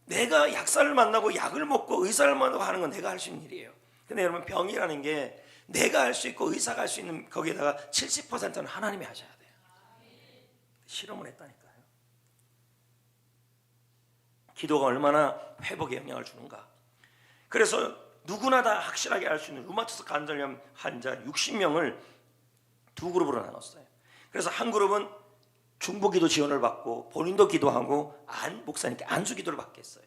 내가 약사를 만나고 약을 먹고 의사를 만나고 하는 건 내가 할 수 있는 일이에요. 근데 여러분 병이라는 게 내가 할 수 있고 의사가 할 수 있는 거기에다가 70%는 하나님이 하셔야 돼요. 실험을 했다니까요. 기도가 얼마나 회복에 영향을 주는가. 그래서 누구나 다 확실하게 알 수 있는 루마티스 관절염 환자 60명을 두 그룹으로 나눴어요. 그래서 한 그룹은 중보기도 지원을 받고 본인도 기도하고 목사님께 안수기도를 받겠어요.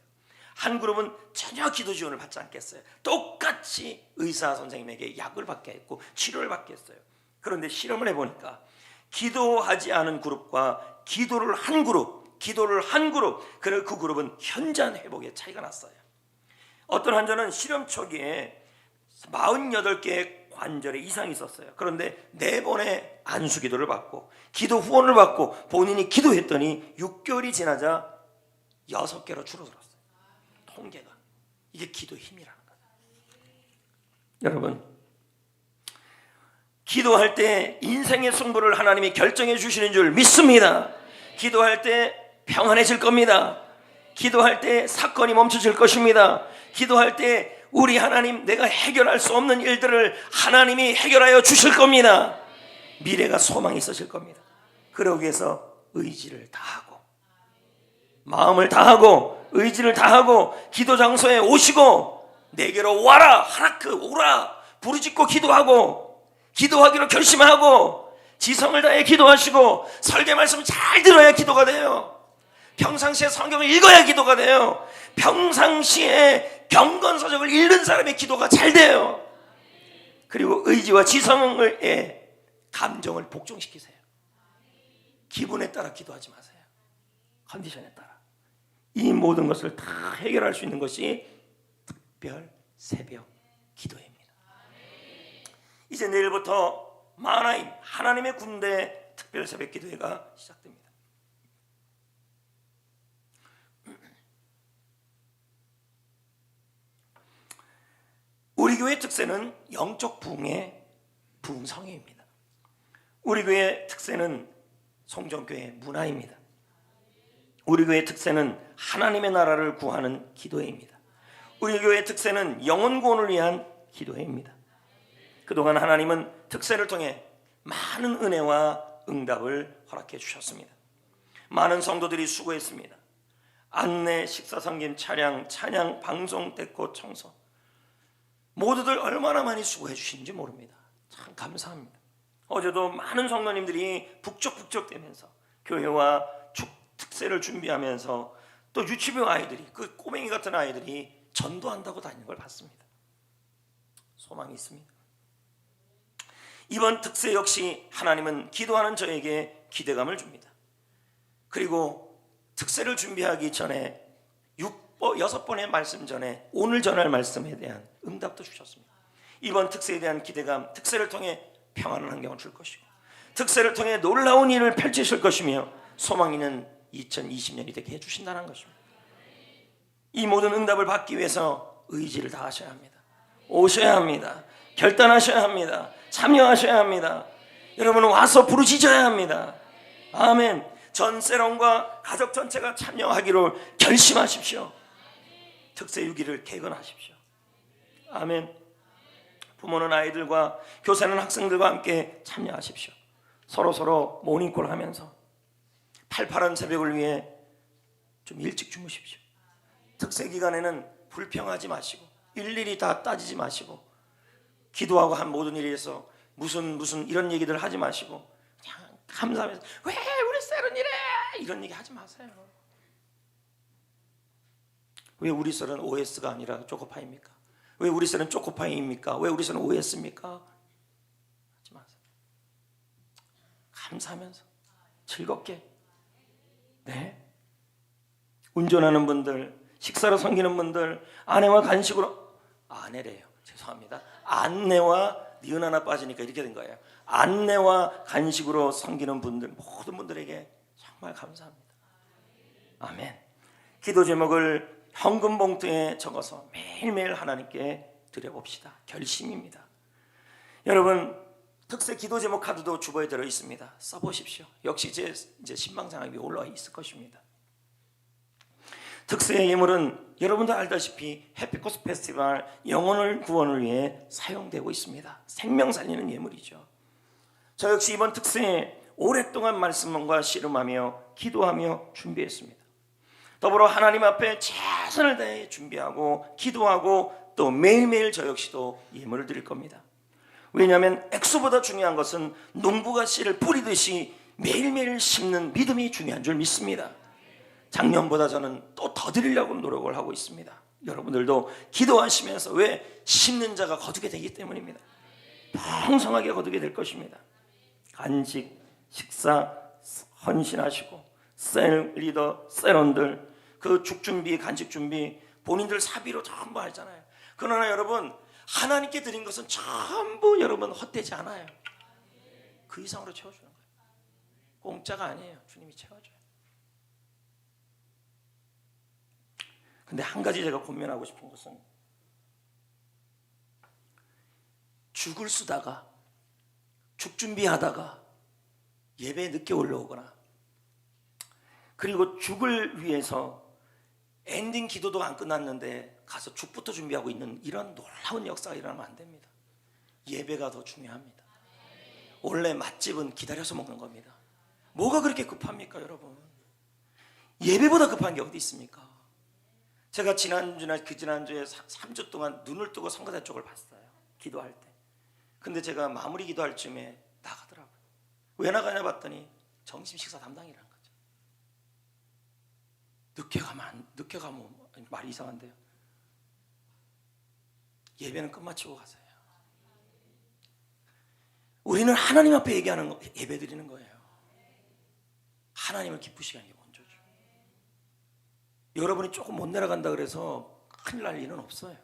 한 그룹은 전혀 기도 지원을 받지 않겠어요. 똑같이 의사 선생님에게 약을 받게 했고 치료를 받게 했어요. 그런데 실험을 해보니까 기도하지 않은 그룹과 기도를 한 그룹 그 그룹은 현저한 회복에 차이가 났어요. 어떤 환자는 실험 초기에 48개의 관절에 이상이 있었어요. 그런데 4번의 안수기도를 받고 기도 후원을 받고 본인이 기도했더니 6개월이 지나자 6개로 줄어들었어요. 통계가. 이게 기도의 힘이라는 거예요. 여러분 기도할 때 인생의 승부를 하나님이 결정해 주시는 줄 믿습니다. 기도할 때 평안해질 겁니다. 기도할 때 사건이 멈춰질 것입니다. 기도할 때 우리 하나님 내가 해결할 수 없는 일들을 하나님이 해결하여 주실 겁니다. 미래가 소망이 있으실 겁니다. 그러기 위해서 의지를 다하고 마음을 다하고 의지를 다하고 기도 장소에 오시고 내게로 와라 하라크 오라 부르짖고 기도하고 기도하기로 결심하고 지성을 다해 기도하시고 설계 말씀 잘 들어야 기도가 돼요. 평상시에 성경을 읽어야 기도가 돼요. 평상시에 경건서적을 읽는 사람의 기도가 잘 돼요. 그리고 의지와 지성의 감정을 복종시키세요. 기분에 따라 기도하지 마세요. 컨디션에 따라. 이 모든 것을 다 해결할 수 있는 것이 특별 새벽 기도입니다. 이제 내일부터 마하나임 하나님의 군대 특별 새벽 기도회가 시작됩니다. 우리 교회의 특세는 영적 부흥의 부흥성회입니다. 우리 교회의 특세는 성전교회 문화입니다. 우리 교회의 특세는 하나님의 나라를 구하는 기도회입니다. 우리 교회의 특세는 영혼 구원을 위한 기도회입니다. 그동안 하나님은 특세를 통해 많은 은혜와 응답을 허락해 주셨습니다. 많은 성도들이 수고했습니다. 안내, 식사 섬김, 차량, 찬양, 방송, 데코, 청소, 모두들 얼마나 많이 수고해 주시는지 모릅니다. 참 감사합니다. 어제도 많은 성도님들이 북적북적대면서 교회와 특세를 준비하면서 또 유치부 아이들이, 그 꼬맹이 같은 아이들이 전도한다고 다니는 걸 봤습니다. 소망이 있습니다. 이번 특세 역시 하나님은 기도하는 저에게 기대감을 줍니다. 그리고 특세를 준비하기 전에 6번의 말씀 전에 오늘 전할 말씀에 대한 응답도 주셨습니다. 이번 특세에 대한 기대감, 특세를 통해 평안한 환경을 줄 것이고 특세를 통해 놀라운 일을 펼치실 것이며 소망 있는 2020년이 되게 해주신다는 것입니다. 이 모든 응답을 받기 위해서 의지를 다하셔야 합니다. 오셔야 합니다. 결단하셔야 합니다. 참여하셔야 합니다. 여러분은 와서 부르짖어야 합니다. 아멘. 전 세론과 가족 전체가 참여하기로 결심하십시오. 특세 6일을 개건하십시오. 아멘. 부모는 아이들과, 교사는 학생들과 함께 참여하십시오. 서로 모닝콜 하면서 팔팔한 새벽을 위해 좀 일찍 주무십시오. 특세 기간에는 불평하지 마시고 일일이 다 따지지 마시고 기도하고 한 모든 일에 대해서 무슨 이런 얘기들 하지 마시고 그냥 감사하면서 왜 우리 셀은 이래 이런 얘기 하지 마세요. 왜 우리 셀은 OS가 아니라 초코파이입니까? 왜 우리 셀은 초코파이입니까? 왜 우리 셀은 OS입니까? 하지 마세요. 감사하면서 즐겁게. 네. 운전하는 분들, 식사로 섬기는 분들, 아내와 간식으로, 아내래요. 죄송합니다. 안내와 니은 하나 빠지니까 이렇게 된 거예요. 안내와 간식으로 섬기는 분들, 모든 분들에게 정말 감사합니다. 아멘. 기도 제목을 현금 봉투에 적어서 매일매일 하나님께 드려봅시다. 결심입니다. 여러분, 특세 기도 제목 카드도 주보에 들어 있습니다. 써보십시오. 역시 이제 신방장에 위에 올라와 있을 것입니다. 특세의 예물은 여러분도 알다시피 해피코스 페스티벌 영혼을 구원을 위해 사용되고 있습니다. 생명 살리는 예물이죠. 저 역시 이번 특세에 오랫동안 말씀과 씨름하며 기도하며 준비했습니다. 더불어 하나님 앞에 최선을 다해 준비하고 기도하고 또 매일매일 저 역시도 예물을 드릴 겁니다. 왜냐하면 액수보다 중요한 것은 농부가 씨를 뿌리듯이 매일매일 심는 믿음이 중요한 줄 믿습니다. 작년보다 저는 또 더 드리려고 노력을 하고 있습니다. 여러분들도 기도하시면서 왜 심는 자가 거두게 되기 때문입니다. 풍성하게 거두게 될 것입니다. 간식, 식사 헌신하시고 셀 리더, 셀원들 그 죽 준비, 간식 준비 본인들 사비로 전부 알잖아요. 그러나 여러분 하나님께 드린 것은 전부 여러분 헛되지 않아요. 그 이상으로 채워주는 거예요. 공짜가 아니에요. 주님이 채워줘요. 근데 한 가지 제가 고민하고 싶은 것은 죽을 쓰다가 죽 준비하다가 예배에 늦게 올라오거나 그리고 죽을 위해서 엔딩 기도도 안 끝났는데 가서 죽부터 준비하고 있는 이런 놀라운 역사가 일어나면 안 됩니다. 예배가 더 중요합니다. 원래 맛집은 기다려서 먹는 겁니다. 뭐가 그렇게 급합니까 여러분? 예배보다 급한 게 어디 있습니까? 제가 지난주에 3주 동안 눈을 뜨고 성가대 쪽을 봤어요. 기도할 때. 근데 제가 마무리 기도할 쯤에 나가더라고요. 왜 나가냐 봤더니 점심 식사 담당이라는 거죠. 늦게 가면 말이 이상한데요. 예배는 끝마치고 가세요. 우리는 하나님 앞에 얘기하는 거, 예배 드리는 거예요. 하나님을 기쁘시게 하는 게 먼저죠. 여러분이 조금 못 내려간다 그래서 큰일 날 일은 없어요.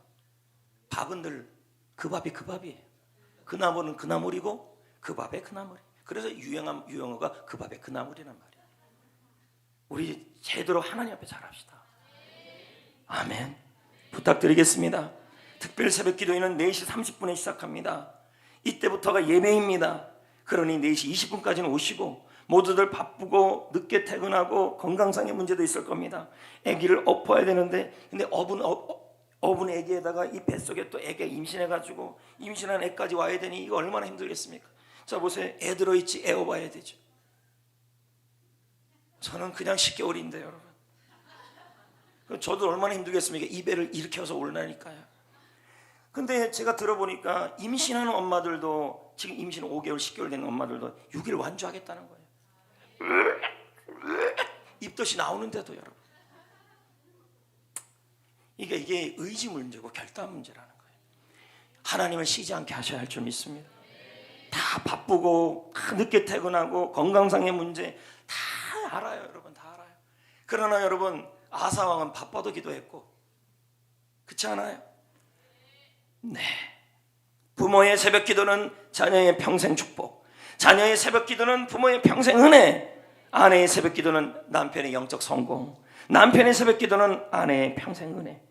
밥은 늘 그 밥이 그 밥이에요. 그 나물은 그 나물이고 그 밥에 그 나물이. 그래서 유행어가 그 밥에 그 나물이란 말이에요. 우리 제대로 하나님 앞에 잘합시다. 아멘. 부탁드리겠습니다. 특별 새벽 기도회는 4시 30분에 시작합니다. 이때부터가 예배입니다. 그러니 4시 20분까지는 오시고 모두들 바쁘고 늦게 퇴근하고 건강상의 문제도 있을 겁니다. 아기를 엎어야 되는데 근데 어분 아기에다가 이 뱃속에 또 애가 임신해가지고 임신한 애까지 와야 되니 이거 얼마나 힘들겠습니까? 자 보세요. 애 들어있지 애 업어야 되죠. 저는 그냥 10개월인데요, 여러분. 저도 얼마나 힘들겠습니까? 이 배를 일으켜서 오르라니까요. 근데 제가 들어보니까 임신하는 엄마들도, 지금 임신 5개월, 10개월 된 엄마들도 6일 완주하겠다는 거예요. 입덧이 나오는데도 여러분. 이게 의지 문제고 결단 문제라는 거예요. 하나님을 쉬지 않게 하셔야 할 줄 믿습니다. 다 바쁘고 다 늦게 퇴근하고 건강상의 문제 다 알아요, 여러분. 다 알아요. 그러나 여러분, 아사왕은 바빠도 기도했고, 그렇지 않아요? 네. 부모의 새벽 기도는 자녀의 평생 축복, 자녀의 새벽 기도는 부모의 평생 은혜, 아내의 새벽 기도는 남편의 영적 성공, 남편의 새벽 기도는 아내의 평생 은혜.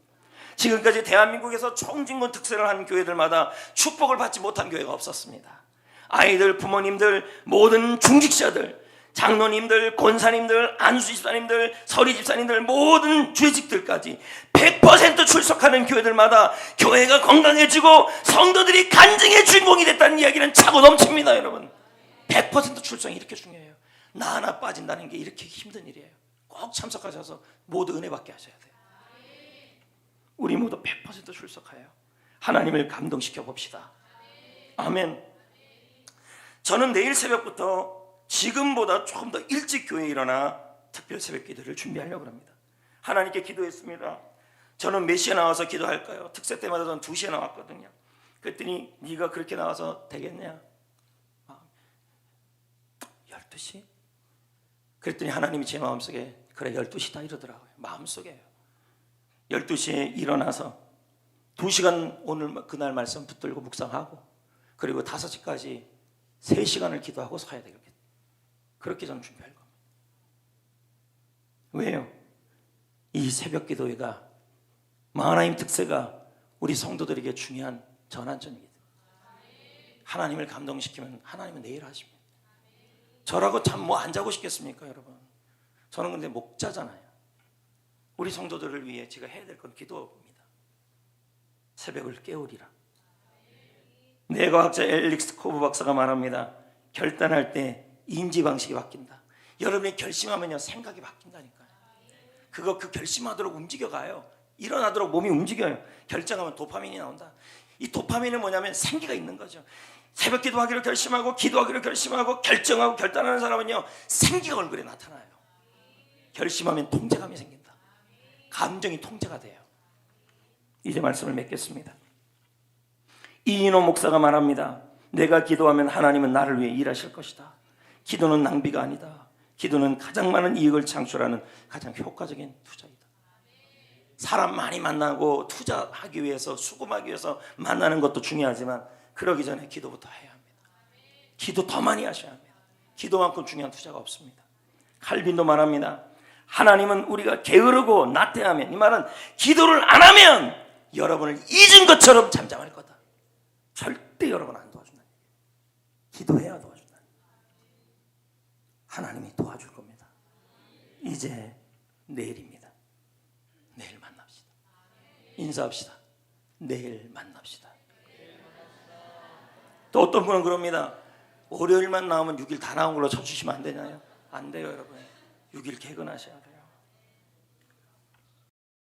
지금까지 대한민국에서 총진군 특세를 한 교회들마다 축복을 받지 못한 교회가 없었습니다. 아이들, 부모님들, 모든 중직자들, 장로님들, 권사님들, 안수집사님들, 서리집사님들, 모든 주직들까지 100% 출석하는 교회들마다 교회가 건강해지고 성도들이 간증의 주인공이 됐다는 이야기는 차고 넘칩니다. 여러분, 100% 출석이 이렇게 중요해요. 나 하나 빠진다는 게 이렇게 힘든 일이에요. 꼭 참석하셔서 모두 은혜 받게 하셔야 돼요. 우리 모두 100% 출석하여 하나님을 감동시켜 봅시다. 아멘. 저는 내일 새벽부터 지금보다 조금 더 일찍 교회에 일어나 특별 새벽 기도를 준비하려고 합니다. 하나님께 기도했습니다. 저는 몇 시에 나와서 기도할까요? 특세 때마다 저는 2시에 나왔거든요. 그랬더니 네가 그렇게 나와서 되겠냐? 12시? 그랬더니 하나님이 제 마음속에 그래 12시다 이러더라고요. 마음속에요. 12시에 일어나서 2시간 오늘 그날 말씀 붙들고 묵상하고, 그리고 5시까지 3시간을 기도하고 서야 되겠다. 그렇게 저는 준비할 겁니다. 왜요? 이 새벽 기도회가, 하나님 특세가 우리 성도들에게 중요한 전환점이거든요. 하나님을 감동시키면 하나님은 내일 하십니다. 저라고 참 뭐 안 자고 싶겠습니까, 여러분? 저는 근데 목자잖아요. 우리 성도들을 위해 제가 해야 될 건 기도입니다. 새벽을 깨우리라. 뇌과학자 엘릭스 코브 박사가 말합니다. 결단할 때 인지 방식이 바뀐다. 여러분이 결심하면요, 생각이 바뀐다니까요. 그 결심하도록 움직여가요. 일어나도록 몸이 움직여요. 결정하면 도파민이 나온다. 이 도파민은 뭐냐면 생기가 있는 거죠. 새벽 기도하기로 결심하고, 기도하기로 결심하고, 결정하고 결단하는 사람은요, 생기가 얼굴에 나타나요. 결심하면 통제감이 생긴다. 감정이 통제가 돼요. 이제 말씀을 맺겠습니다. 이인호 목사가 말합니다. 내가 기도하면 하나님은 나를 위해 일하실 것이다. 기도는 낭비가 아니다. 기도는 가장 많은 이익을 창출하는 가장 효과적인 투자이다. 사람 많이 만나고 투자하기 위해서, 수금하기 위해서 만나는 것도 중요하지만 그러기 전에 기도부터 해야 합니다. 기도 더 많이 하셔야 합니다. 기도만큼 중요한 투자가 없습니다. 칼빈도 말합니다. 하나님은 우리가 게으르고 나태하면, 이 말은 기도를 안 하면 여러분을 잊은 것처럼 잠잠할 거다. 절대 여러분 안 도와준다. 기도해야 도와준다. 하나님이 도와줄 겁니다. 이제 내일입니다. 내일 만납시다. 인사합시다. 내일 만납시다. 또 어떤 분은 그럽니다. 월요일만 나오면 6일 다 나온 걸로 쳐주시면 안 되나요? 안 돼요, 여러분. 6일 개근하셔야 돼요.